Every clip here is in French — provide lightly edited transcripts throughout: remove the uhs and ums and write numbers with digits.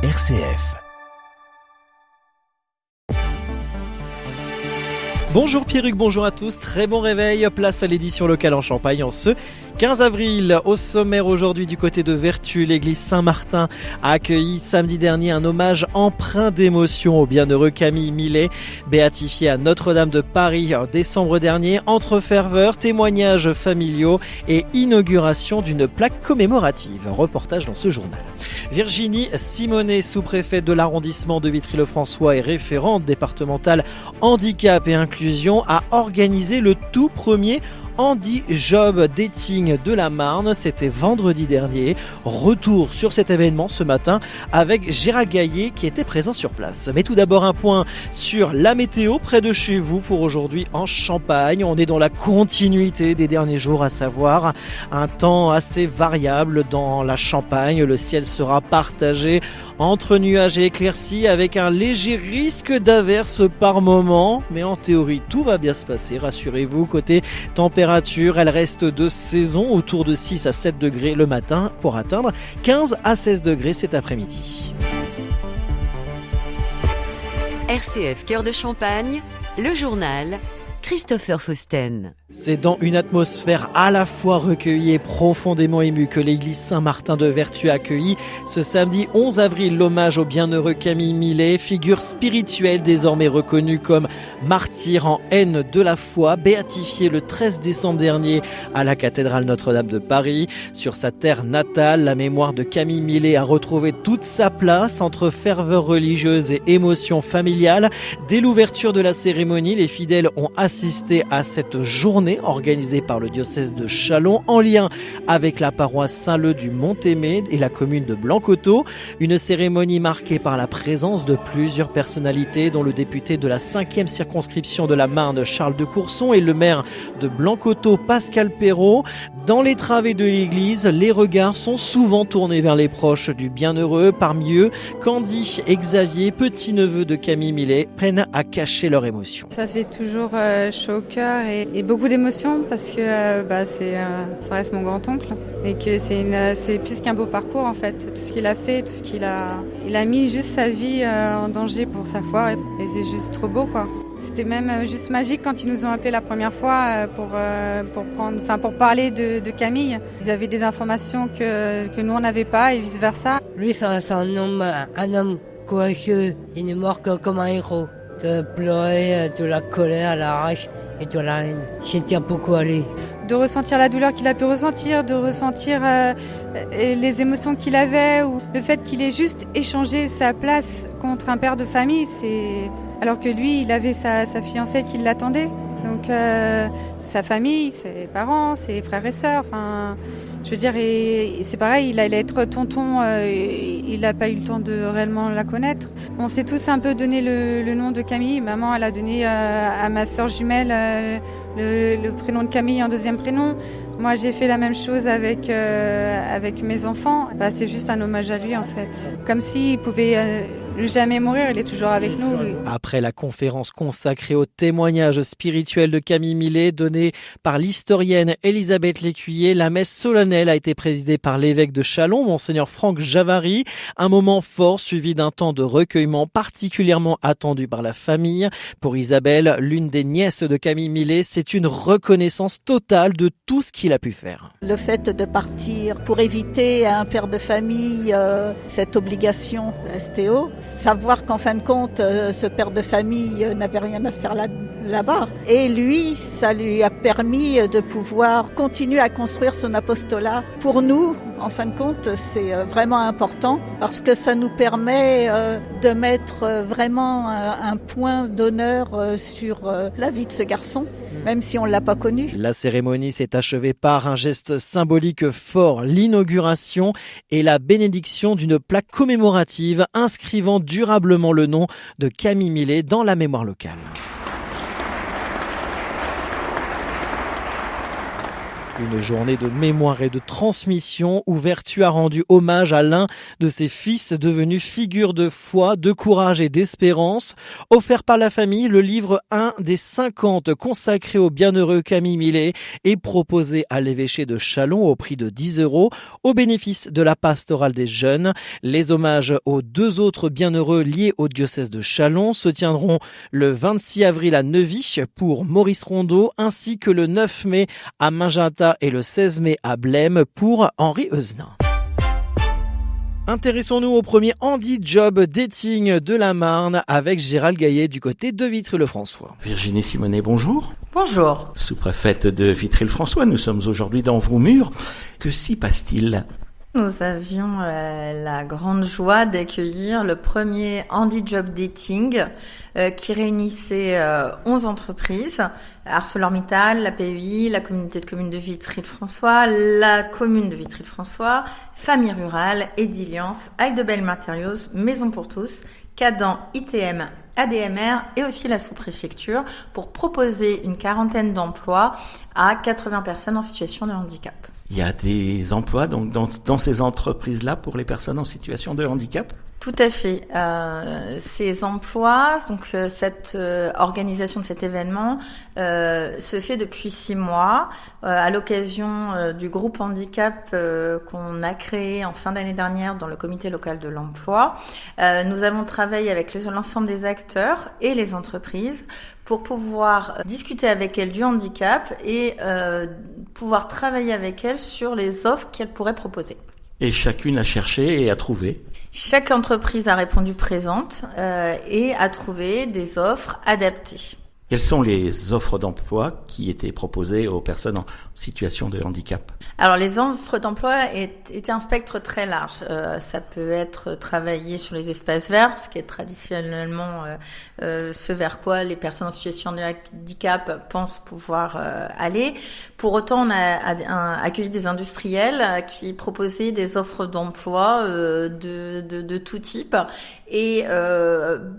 RCF. Bonjour Pierruc, bonjour à tous, très bon réveil, place à l'édition locale en Champagne en ce 15 avril. Au sommaire aujourd'hui du côté de Vertus, l'église Saint-Martin a accueilli samedi dernier un hommage empreint d'émotion au bienheureux Camille Millet, béatifié à Notre-Dame de Paris en décembre dernier, entre ferveur, témoignages familiaux et inauguration d'une plaque commémorative. Reportage dans ce journal. Virginie Simonet, sous-préfète de l'arrondissement de Vitry-le-François et référente départementale handicap et inclusion, a organisé le tout premier Handy Job Dating de la Marne. C'était vendredi dernier. Retour sur cet événement ce matin avec Gérard Gaillet qui était présent sur place. Mais tout d'abord un point sur la météo près de chez vous pour aujourd'hui en Champagne. On est dans la continuité des derniers jours, à savoir un temps assez variable dans la Champagne. Le ciel sera partagé entre nuages et éclaircies avec un léger risque d'averse par moment. Mais en théorie, tout va bien se passer, rassurez-vous. Côté température, elle reste de saison, autour de 6 à 7 degrés le matin pour atteindre 15 à 16 degrés cet après-midi. RCF Cœur de Champagne, le journal Christopher Fausten. C'est dans une atmosphère à la fois recueillie et profondément émue que l'église Saint-Martin de Vertus a accueilli ce samedi 11 avril l'hommage au bienheureux Camille Millet, figure spirituelle désormais reconnue comme martyr en haine de la foi, béatifié le 13 décembre dernier à la cathédrale Notre-Dame de Paris. Sur sa terre natale, la mémoire de Camille Millet a retrouvé toute sa place entre ferveur religieuse et émotion familiale. Dès l'ouverture de la cérémonie, les fidèles ont assisté à cette journée organisée par le diocèse de Châlons en lien avec la paroisse Saint-Leu du Mont-Aimé et la commune de Blanc-Coteau. Une cérémonie marquée par la présence de plusieurs personnalités dont le député de la 5e circonscription de la Marne, Charles de Courson, et le maire de Blanc-Coteau, Pascal Perrault. Dans les travées de l'église, les regards sont souvent tournés vers les proches du bienheureux. Parmi eux, Candy et Xavier, petit-neveu de Camille Millet, peinent à cacher leur émotion. Ça fait toujours chaud au cœur et beaucoup d'émotions parce que ça reste mon grand-oncle et que c'est plus qu'un beau parcours en fait. Tout ce qu'il a fait, tout ce qu'il a mis juste sa vie en danger pour sa foi et c'est juste trop beau quoi. C'était même juste magique quand ils nous ont appelés la première fois pour parler de Camille. Ils avaient des informations que nous on n'avait pas et vice versa. Lui c'est un homme courageux, il est mort comme un héros. De pleurer de la colère, la rage et de la haine. J'y tiens beaucoup à lui. De ressentir la douleur qu'il a pu ressentir, de ressentir les émotions qu'il avait ou le fait qu'il ait juste échangé sa place contre un père de famille, alors que lui, il avait sa fiancée qui l'attendait. Donc sa famille, ses parents, ses frères et sœurs, je veux dire, et c'est pareil, il allait être tonton, il n'a pas eu le temps de réellement la connaître. On s'est tous un peu donné le nom de Camille. Maman, elle a donné à ma sœur jumelle le prénom de Camille en deuxième prénom. Moi, j'ai fait la même chose avec mes enfants. C'est juste un hommage à lui, en fait. Comme s'il pouvait jamais mourir, il est toujours avec nous. Après la conférence consacrée au témoignage spirituel de Camille Millet donnée par l'historienne Elisabeth Lécuyer, la messe solennelle a été présidée par l'évêque de Châlons, Monseigneur Franck Javary. Un moment fort suivi d'un temps de recueillement particulièrement attendu par la famille. Pour Isabelle, l'une des nièces de Camille Millet, c'est une reconnaissance totale de tout ce qu'il a pu faire. Le fait de partir pour éviter à un père de famille cette obligation STO, savoir qu'en fin de compte, ce père de famille n'avait rien à faire là-bas. Et lui, ça lui a permis de pouvoir continuer à construire son apostolat. Pour nous, en fin de compte, c'est vraiment important parce que ça nous permet de mettre vraiment un point d'honneur sur la vie de ce garçon, même si on ne l'a pas connu. La cérémonie s'est achevée par un geste symbolique fort, l'inauguration et la bénédiction d'une plaque commémorative inscrivant durablement le nom de Camille Millet dans la mémoire locale. Une journée de mémoire et de transmission où Vertu a rendu hommage à l'un de ses fils devenu figure de foi, de courage et d'espérance. Offert par la famille, le livre 1 des 50 consacré au bienheureux Camille Millet est proposé à l'évêché de Châlons au prix de 10 € au bénéfice de la pastorale des jeunes. Les hommages aux 2 autres bienheureux liés au diocèse de Châlons se tiendront le 26 avril à Neuvy pour Maurice Rondeau ainsi que le 9 mai à Magenta et le 16 mai à Blême pour Henri Euzenin. Intéressons-nous au premier Handy Job Dating de la Marne avec Gérald Gaillet du côté de Vitry-le-François. Virginie Simonet, bonjour. Bonjour. Sous-préfète de Vitry-le-François, nous sommes aujourd'hui dans vos murs. Que s'y passe-t-il ? Nous avions la grande joie d'accueillir le premier Handy Job Dating qui réunissait 11 entreprises, ArcelorMittal, la PUI, la communauté de communes de Vitry-le-François, la commune de Vitry-le-François, Famille Rurale, Ediliance, Heidebel Materials, Maison pour tous, Cadent, ITM, ADMR et aussi la sous-préfecture pour proposer une quarantaine d'emplois à 80 personnes en situation de handicap. Il y a des emplois donc dans ces entreprises-là pour les personnes en situation de handicap ? Tout à fait. Ces emplois, donc cette organisation de cet événement se fait depuis 6 mois à l'occasion du groupe handicap qu'on a créé en fin d'année dernière dans le comité local de l'emploi. Nous avons travaillé avec l'ensemble des acteurs et les entreprises pour pouvoir discuter avec elles du handicap et pouvoir travailler avec elles sur les offres qu'elles pourraient proposer. Et chacune a cherché et a trouvé. Chaque entreprise a répondu présente et a trouvé des offres adaptées. Quelles sont les offres d'emploi qui étaient proposées aux personnes en situation de handicap ? Alors les offres d'emploi étaient un spectre très large. Ça peut être travailler sur les espaces verts, ce qui est traditionnellement ce vers quoi les personnes en situation de handicap pensent pouvoir aller. Pour autant, on a accueilli des industriels qui proposaient des offres d'emploi de tout type. Et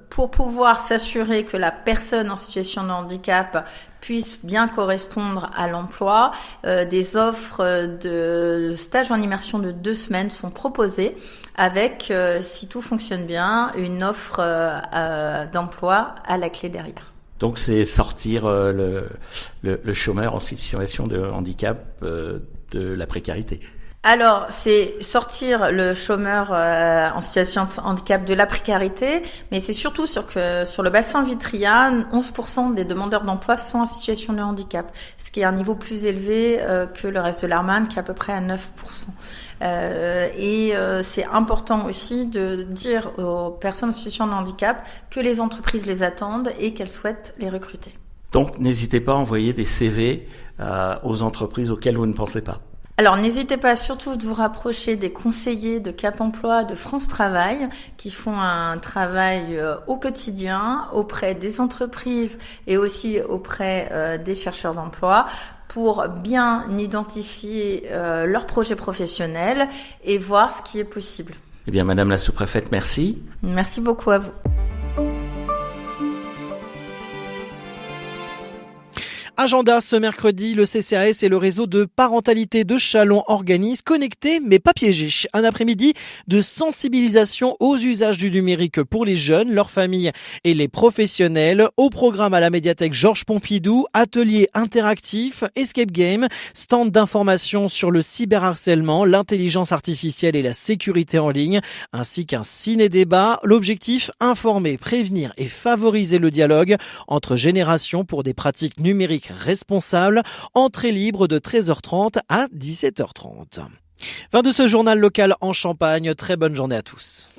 pour pouvoir s'assurer que la personne en situation de handicap puisse bien correspondre à l'emploi, des offres de stage en immersion de 2 semaines sont proposées avec, si tout fonctionne bien, une offre d'emploi à la clé derrière. Donc c'est sortir le chômeur en situation de handicap de la précarité. Alors, c'est sortir le chômeur en situation de handicap de la précarité, mais c'est surtout sur le bassin vitrien, 11% des demandeurs d'emploi sont en situation de handicap, ce qui est un niveau plus élevé que le reste de l'Armane, qui est à peu près à 9%. C'est important aussi de dire aux personnes en situation de handicap que les entreprises les attendent et qu'elles souhaitent les recruter. Donc, n'hésitez pas à envoyer des CV aux entreprises auxquelles vous ne pensez pas. Alors, n'hésitez pas surtout de vous rapprocher des conseillers de Cap Emploi, de France Travail, qui font un travail au quotidien auprès des entreprises et aussi auprès des chercheurs d'emploi pour bien identifier leurs projets professionnels et voir ce qui est possible. Eh bien, Madame la sous-préfète, merci. Merci beaucoup à vous. Agenda ce mercredi, le CCAS et le réseau de parentalité de Châlons organisent Connectés mais pas piégés. Un après-midi de sensibilisation aux usages du numérique pour les jeunes, leurs familles et les professionnels. Au programme à la médiathèque Georges Pompidou, atelier interactif, escape game, stand d'information sur le cyberharcèlement, l'intelligence artificielle et la sécurité en ligne, ainsi qu'un ciné-débat. L'objectif, informer, prévenir et favoriser le dialogue entre générations pour des pratiques numériques responsable, entrée libre de 13h30 à 17h30. Fin de ce journal local en Champagne, très bonne journée à tous.